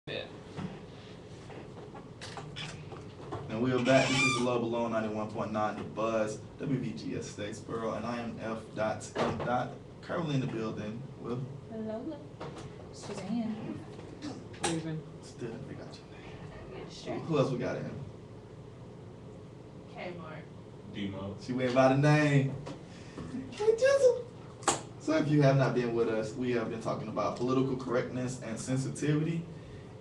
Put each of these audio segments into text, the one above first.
Yeah. And we are back. This is Love Alone 91.9 The Buzz, WVGS Statesboro, and I am F. M. Currently in the building with Hello, Suzanne. Leaving. still we got your name. Distracted. Who else we got in? Kmart. Demo. She went by the name. K-Jizzle. So if you have not been with us, we have been talking about political correctness and sensitivity,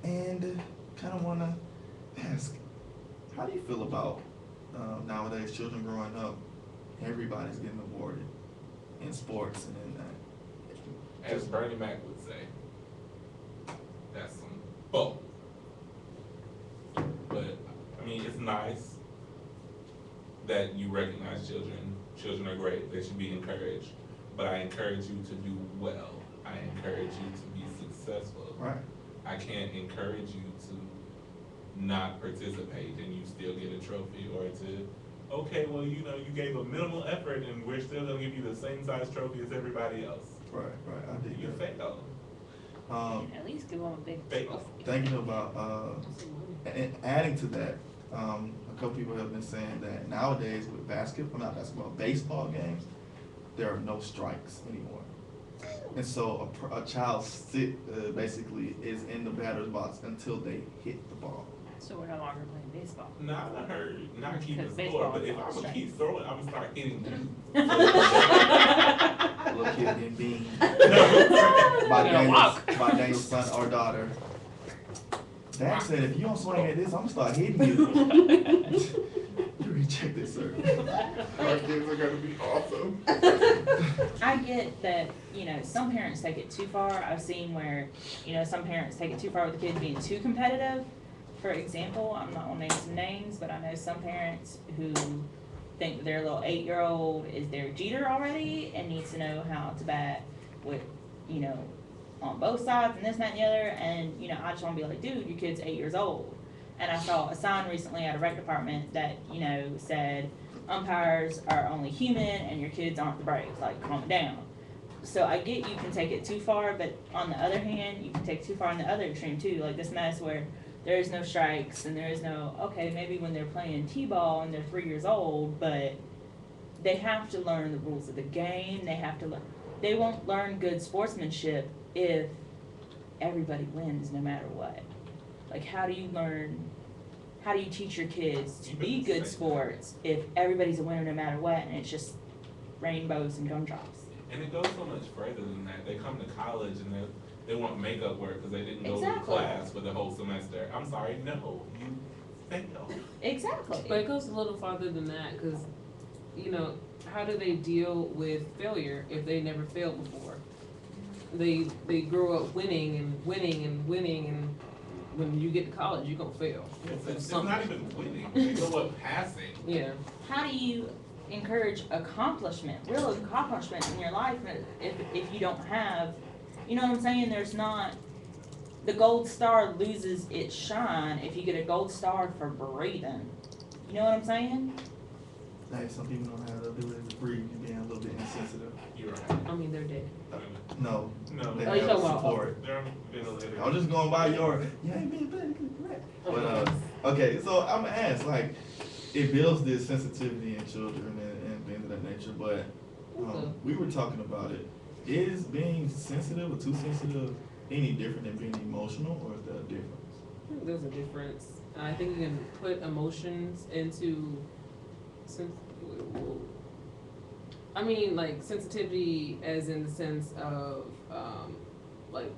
and kind of want to ask, how do you feel about nowadays children growing up? Everybody's getting awarded in sports and in that. As Bernie Mac would say, that's some bull. But, I mean, it's nice that you recognize children. Children are great. They should be encouraged. But I encourage you to do well. I encourage you to be successful. Right. I can't encourage you to not participate and you still get a trophy, or to, okay, well, you know, you gave a minimal effort and we're still gonna give you the same size trophy as everybody else. Right. I think You failed. At least give them a big Failed. Thinking about and adding to that, a couple people have been saying that nowadays with baseball games, there are no strikes anymore. And so a child basically is in the batter's box until they hit the ball. So we're no longer playing baseball. Not I heard not keeping Because score, baseball but is if I'm all gonna strikes. keep throwing, I'm gonna start hitting them. Little kid getting beamed You're by gonna walk. Daniel's son or daughter. Dad said, if you don't swing at this, I'm gonna start hitting you. You rejected, sir. Our kids are gonna be awesome. I get that, some parents take it too far. I've seen where, some parents take it too far with the kids being too competitive. For example, I'm not gonna name some names, but I know some parents who think their little 8-year-old is their Jeter already and needs to know how to bat with, on both sides and this, that, and the other. And, I just wanna be like, dude, your kid's 8 years old. And I saw a sign recently at a rec department that, said, umpires are only human and your kids aren't the Braves, like, calm it down. So I get you can take it too far, but on the other hand, you can take it too far on the other extreme too. Like this mess where there is no strikes and there is no, okay, maybe when they're playing t-ball and they're 3 years old, but they have to learn the rules of the game. They have to learn. They won't learn good sportsmanship if everybody wins no matter what. Like how do you teach your kids to be good sports if everybody's a winner no matter what and it's just rainbows and gumdrops? And it goes so much further than that. They come to college and they want makeup work because they didn't go to Exactly. class for the whole semester. I'm sorry, no, you failed. Exactly. But it goes a little farther than that, because, how do they deal with failure if they never failed before? They grow up winning and winning and winning, and when you get to college, you're gonna fail. It's not even winning. They go up passing. Yeah. How do you encourage real accomplishment in your life if you don't have, you know what I'm saying? There's not, the gold star loses its shine if you get a gold star for breathing. You know what I'm saying? Like some people don't have the ability to breathe, you're being a little bit insensitive. You're right. I mean, they're dead. No, No, they Oh, you have talking about- support. they're on ventilator. I'm just going by your, you ain't being politically correct. But, okay, so I'm gonna ask, like, it builds this sensitivity in children and things of that nature, but we were talking about it. Is being sensitive or too sensitive any different than being emotional, or is there a difference? I think there's a difference. I think you can put emotions into, like sensitivity as in the sense of, like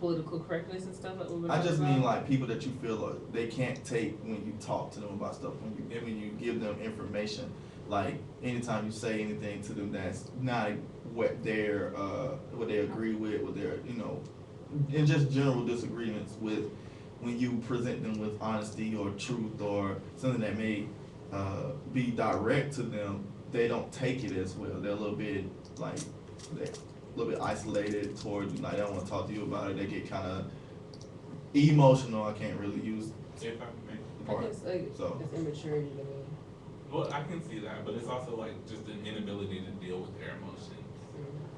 political correctness and stuff like what we're I just talking mean about. like people that you feel like they can't take when you talk to them about stuff, when you give them information. Like anytime you say anything to them that's not what they agree with, what they're, and just general disagreements with, when you present them with honesty or truth or something that may be direct to them, they don't take it as well. They're a little bit like, they're a little bit isolated toward you, like they don't want to talk to you about it. They get kind of emotional. I can't really use If I may. I part. guess like So it's immaturity to me. Well, I can see that, but it's also like just an inability to deal with their emotions,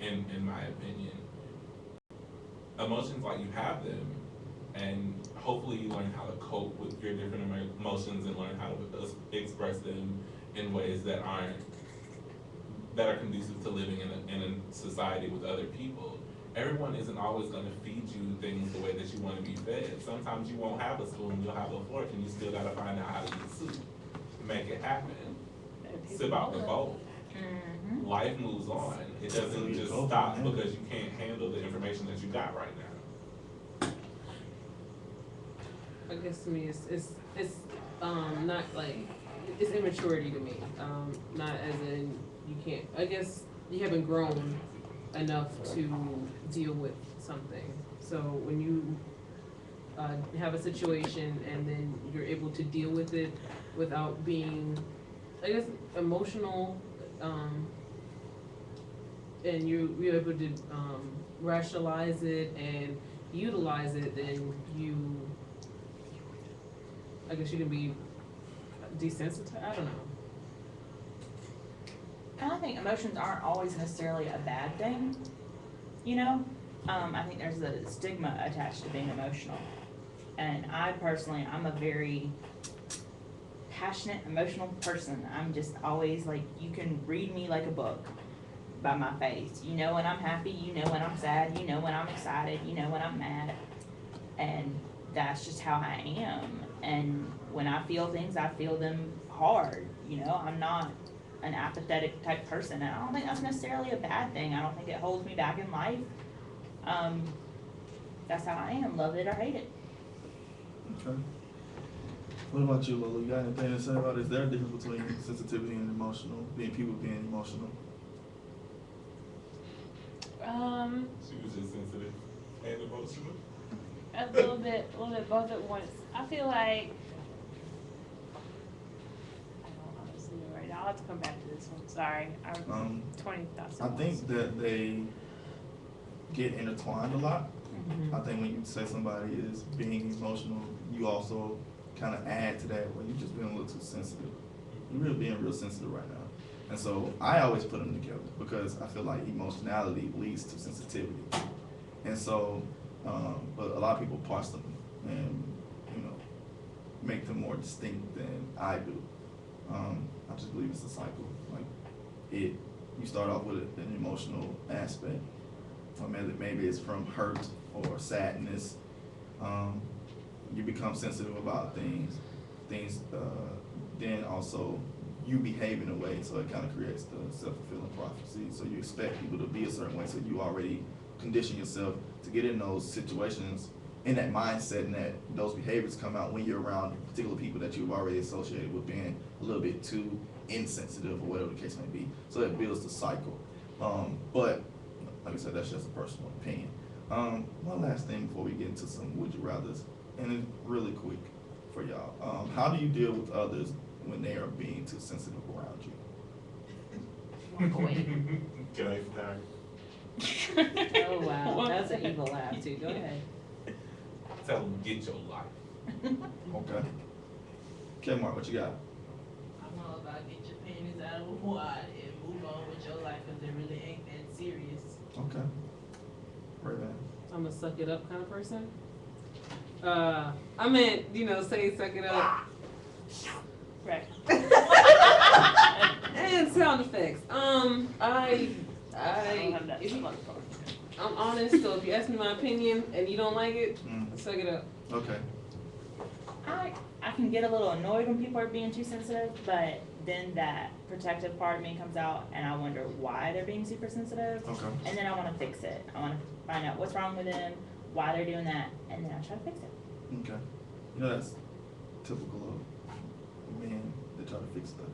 in my opinion. Emotions, like you have them, and hopefully you learn how to cope with your different emotions and learn how to express them in ways that are conducive to living in a society with other people. Everyone isn't always gonna feed you things the way that you wanna be fed. Sometimes you won't have a spoon, you'll have a fork, and you still gotta find out how to eat soup. Make it happen. Sip out the bowl. Mm-hmm. Life moves on. It doesn't just stop because you can't handle the information that you got right now. I guess to me, it's not like, it's immaturity to me. Not as in you can't. I guess you haven't grown enough to deal with something. So when you have a situation and then you're able to deal with it without being, I guess, emotional, and you're able to rationalize it and utilize it, then I guess you can be desensitized. I don't know. And I think emotions aren't always necessarily a bad thing, you know? I think there's a stigma attached to being emotional. And I personally, I'm a very passionate, emotional person. I'm just always like, you can read me like a book by my face. You know when I'm happy, you know when I'm sad, you know when I'm excited, you know when I'm mad. And that's just how I am. And when I feel things, I feel them hard. You know, I'm not an apathetic type person, and I don't think that's necessarily a bad thing. I don't think it holds me back in life. That's how I am. Love it or hate it. Okay. What about you, Lola? You got anything to say about it? Is there a difference between sensitivity and emotional, people being emotional? She was just sensitive and emotional. A little bit both at once. I feel like, I don't honestly know right now. I'll have to come back to this one. Sorry. I 20 thoughts I at think once. that they get intertwined a lot. Mm-hmm. I think when you say somebody is being emotional, you also kind of add to that where you're just being a little too sensitive. You're really being real sensitive right now. And so I always put them together because I feel like emotionality leads to sensitivity. And so, but a lot of people parse them and, make them more distinct than I do. I just believe it's a cycle. Like you start off with an emotional aspect, or maybe it's from hurt or sadness. You become sensitive about things, then also you behave in a way, so it kind of creates the self-fulfilling prophecy. So you expect people to be a certain way, so you already condition yourself to get in those situations, in that mindset, and that those behaviors come out when you're around particular people that you've already associated with being a little bit too insensitive or whatever the case may be. So it builds the cycle. But like I said, that's just a personal opinion. One last thing before we get into some would you rathers, and it's really quick for y'all. How do you deal with others when they are being too sensitive around you? Walk away. Can I start? Oh, wow. That's an evil laugh, too. Go ahead. Tell them, get your life. Okay. Okay, Mark, what you got? I'm all about get your panties out of the wad and move on with your life because it really ain't that serious. Okay. Right, man. I'm a suck it up kind of person. I meant, say suck it up. Right. And sound effects. I don't have that if you- fun part. I'm honest, so if you ask me my opinion and you don't like it, suck it up. Okay. I can get a little annoyed when people are being too sensitive, but then that protective part of me comes out and I wonder why they're being super sensitive. Okay. And then I want to fix it. I want to find out what's wrong with them, why they're doing that, and then I try to fix it. Okay. That's typical of men that try to fix stuff.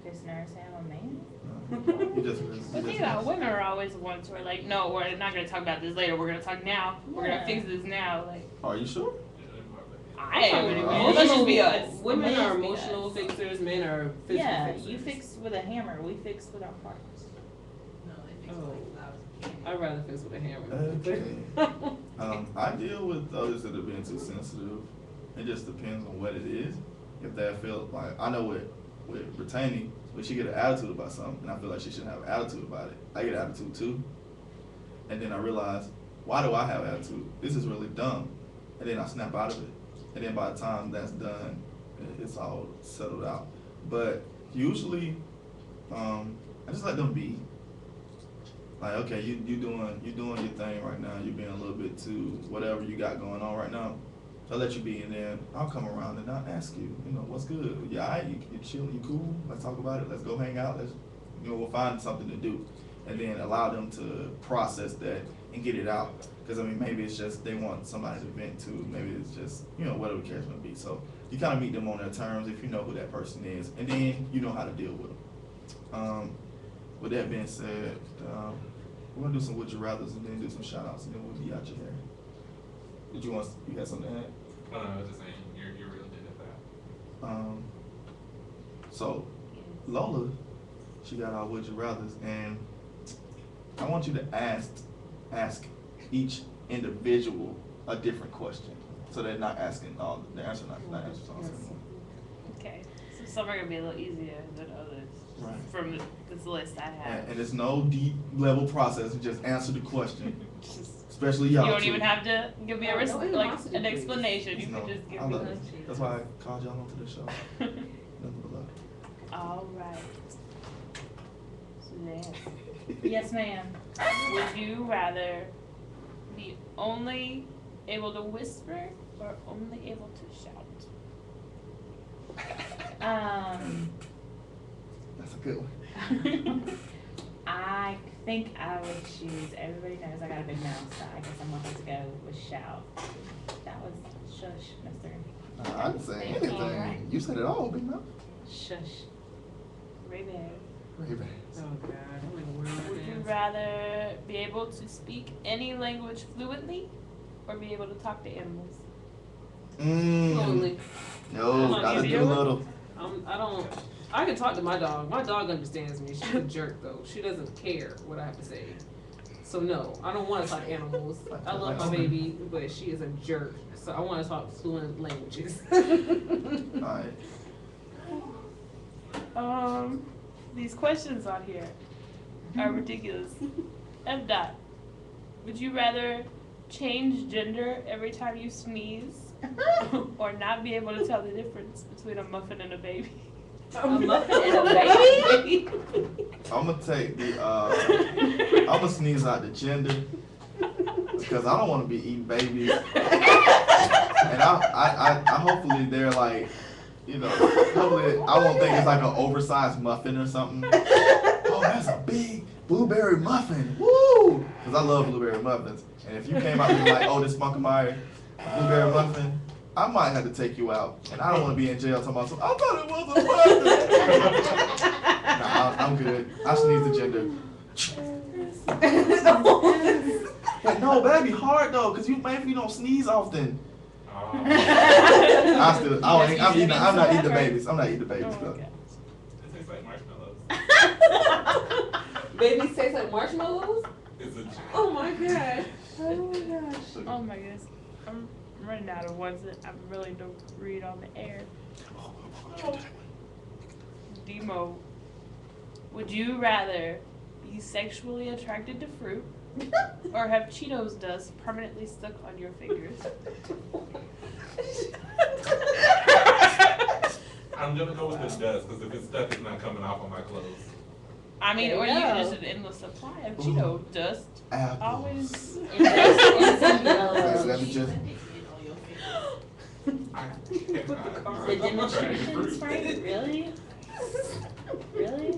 Okay, so now say I'm a man? You just But think about it, women are always the ones who are like, no, we're not gonna talk about this later. We're gonna talk now. We're gonna Yeah. fix this now. Like, Are you sure? I am anyway. Emotional- Let's just be us. Women Let's are just be emotional us. fixers, men are physical Yeah, fixers. you fix with a hammer, we fix with our parts. No, they fix Oh. like flowers. I'd rather fix with a hammer. Okay. I deal with others that are being too sensitive. It just depends on what it is. If they feel like, I know with retaining, when she get an attitude about something, and I feel like she shouldn't have an attitude about it, I get an attitude too. And then I realize, why do I have attitude? This is really dumb. and then I snap out of it. And then by the time that's done, it's all settled out. But usually, I just let them be. Like, okay, you doing your thing right now. You're being a little bit too whatever you got going on right now. I'll let you be, and then I'll come around and I'll ask you, what's good? You alright? You chill? You cool? Let's talk about it. Let's go hang out. We'll find something to do, and then allow them to process that and get it out. Because I mean, maybe it's just they want somebody to vent to. Maybe it's just whatever the case may be. So you kind of meet them on their terms if you know who that person is, and then you know how to deal with them. With that being said, we're gonna do some would you rather's and then do some shout outs, and then we'll be out your hair. You got something to add? No, I was just saying, you're real good at that. So Lola, she got our would you rather's, and I want you to ask each individual a different question, so they're not asking all the answer, not answers all the same. Okay, so some are gonna be a little easier than others. Right. From this list I have. And it's no deep level process. You just answer the question. Just- Especially You y'all. don't too. even have to give me No animosity, an please. explanation. You No, can just give I me love it. That's why I called y'all onto the show. Nothing but love. All right. Suzanne, Yes, ma'am. would you rather be only able to whisper or only able to shout? That's a good one. I think I would choose, everybody knows I got a big mouth, so I guess I'm gonna have to go with shout. That was shush, mister. I didn't say Thank you. anything. You said it all, big mouth. Shush. Ray-Ban. Ray-Ban. Oh God, I'm in the world Would you dance. rather be able to speak any language fluently or be able to talk to animals? Fluently. No, Come on, gotta you do a do it? little. I can talk to my dog. My dog understands me. She's a jerk though. She doesn't care what I have to say. So no, I don't want to talk animals. I love my baby, but she is a jerk. So I want to talk fluent languages. Alright. These questions on here are ridiculous. M. Dot, would you rather change gender every time you sneeze or not be able to tell the difference between a muffin and a baby? A muffin and a baby? I'm gonna take I'm gonna sneeze out the gender because I don't want to be eating babies. And I hopefully they're like, hopefully I won't think it's like an oversized muffin or something. Oh, that's a big blueberry muffin. Woo! Because I love blueberry muffins. And if you came out and like, oh, this Spunkemeyer blueberry muffin, I might have to take you out. And I don't want to be in jail talking about I thought it was a muffin. Nah, I'm good. I sneeze the gender. But no, but that'd be hard though, because maybe you don't sneeze often. I'm not eating the babies. I'm not eating the babies though. It tastes like marshmallows. Babies taste like marshmallows? It's a Oh my God. Oh my gosh. Oh my goodness. I'm running out of ones that I really don't read on the air. Demo, would you rather be sexually attracted to fruit or have Cheetos dust permanently stuck on your fingers? I'm gonna go with the dust, because if it's stuck, it's not coming off on my clothes. I mean, There or you you can go. just an endless supply of Cheeto dust. Apples. Always. Let me just. The demonstrations, Frank? Really? Really?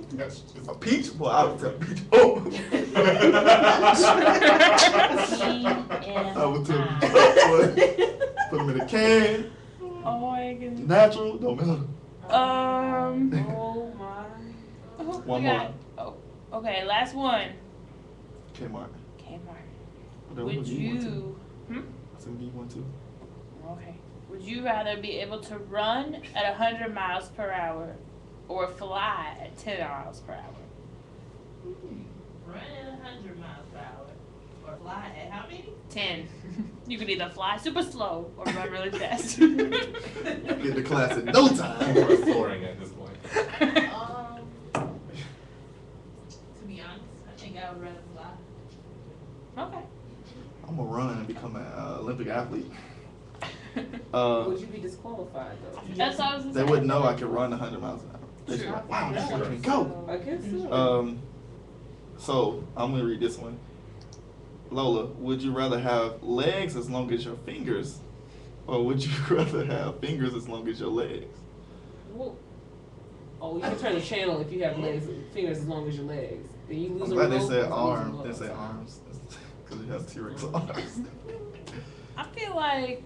A peach? Boy, I would tell peach. Oh. I would tell peach. Put them in a can. Oh my goodness. Natural, don't matter. Oh my. Oh, One we more. got- Oh, okay, last one. Kmart. Kmart. Would Would you? I said we need one too. Okay. Would you rather be able to run at 100 miles per hour or fly at 10 miles per hour? Run at 100 miles per hour. Or fly at how many? 10. You can either fly super slow or run really fast. Get to class in no time. We're soaring at this point. To be honest, I think I would rather fly. Okay. I'm gonna run and become an Olympic athlete. Would you be disqualified though? That's what I was They saying. wouldn't know I could run 100 miles an hour. They should be like, wow, that girl can go. I guess so. So I'm gonna read this one. Lola, would you rather have legs as long as your fingers, or would you rather have fingers as long as your legs? Well, oh, you can turn the channel if you have legs, fingers as long as your legs. Then you lose I'm a glad they remote, said you lose a arms. remote. They said arms because it has T-Rex arms. I feel like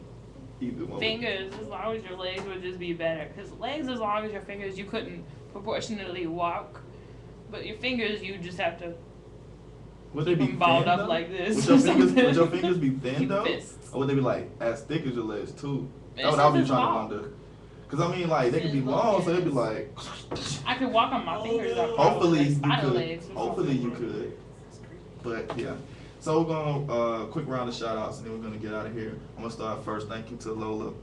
Either one. fingers as long as your legs would just be better. Because legs as long as your fingers, you couldn't proportionally walk. But your fingers, you just have to Would they be keep them balled thin, up though? like this. Would your or fingers, something. would your fingers be thin Keep though? fists. Or would they be like as thick as your legs too? It That's what I says was it's trying long. to wonder. Cause I mean like they could be long, so it'd be like. I could walk on my fingers. Up Hopefully you spider could. legs or Hopefully you something. could. But yeah. So we're gonna quick round of shout outs and then we're gonna get out of here. I'm gonna start first. Thank you to Lola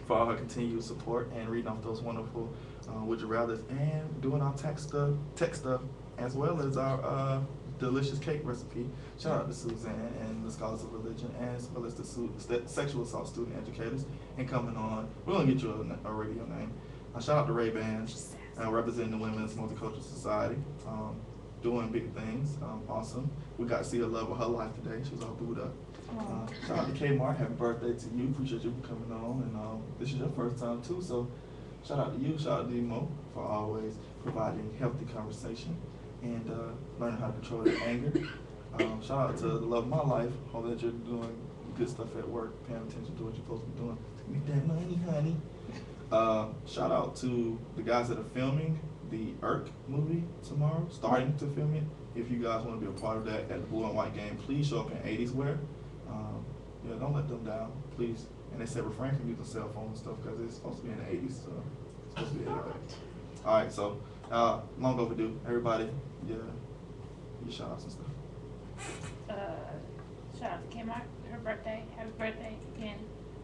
for all her continued support and reading off those wonderful would you rather's and doing our tech stuff as well as our delicious cake recipe. Shout out to Suzanne and the Scholars of Religion as well as the sexual assault student educators and coming on. We're gonna get you a radio name. Shout out to Ray Bans representing the Women's Multicultural Society. Doing big things, awesome. We got to see the love of her life today. She was all booed up. Shout out to Kmart, happy birthday to you. Appreciate you for coming on, and this is your first time too, so shout out to you. Shout out to Mo for always providing healthy conversation and learning how to control your anger. Shout out to the love of my life. Hope that you're doing good stuff at work, paying attention to what you're supposed to be doing to make that money, honey. Shout out to the guys that are filming the Irk movie tomorrow, starting to film it. If you guys want to be a part of that at the Blue and White game, please show up in 80s wear. Yeah, don't let them down, please. And they said refrain from using cell phone and stuff because it's supposed to be in the 80s, so it's supposed to be anyway. All right, so long overdue. Everybody, yeah, your shout outs and stuff. Shout out to Kmart, her birthday. Happy birthday again.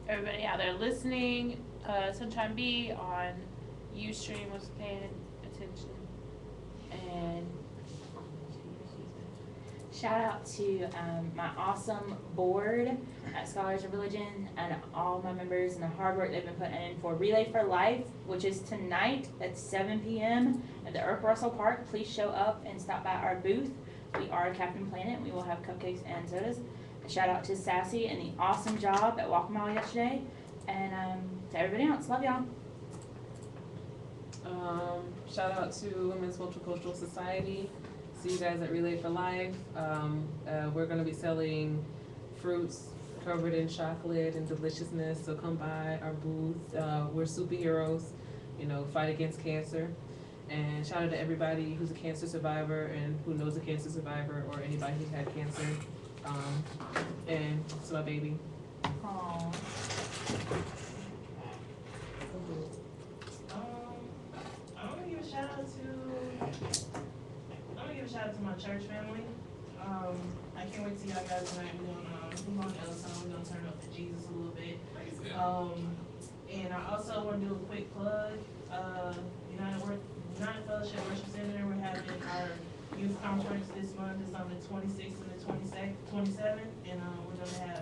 Everybody out there listening, Sunshine B on Ustream was paying attention. And Shout out to my awesome board at Scholars of Religion and all my members and the hard work they've been putting in for Relay for Life, which is tonight at 7 p.m. at the Irk Russell Park. Please show up and stop by our booth. We are Captain Planet. We will have cupcakes and sodas. And shout out to Sassy and the awesome job at Walk Mile yesterday. And to everybody else, love y'all. Shout out to Women's Multicultural Society. See you guys at Relay for Life. We're gonna be selling fruits covered in chocolate and deliciousness, so come by our booth. We're superheroes, fight against cancer. And shout out to everybody who's a cancer survivor and who knows a cancer survivor or anybody who's had cancer. And it's my baby. Aww. I'm gonna give a shout out to my church family. I can't wait to see y'all guys tonight. We're gonna Ellison. We're gonna turn up to Jesus a little bit. And I also want to do a quick plug. United Fellowship Worship Center. We're having our youth conference this month. It's on the 26th and the 27th, and we're gonna have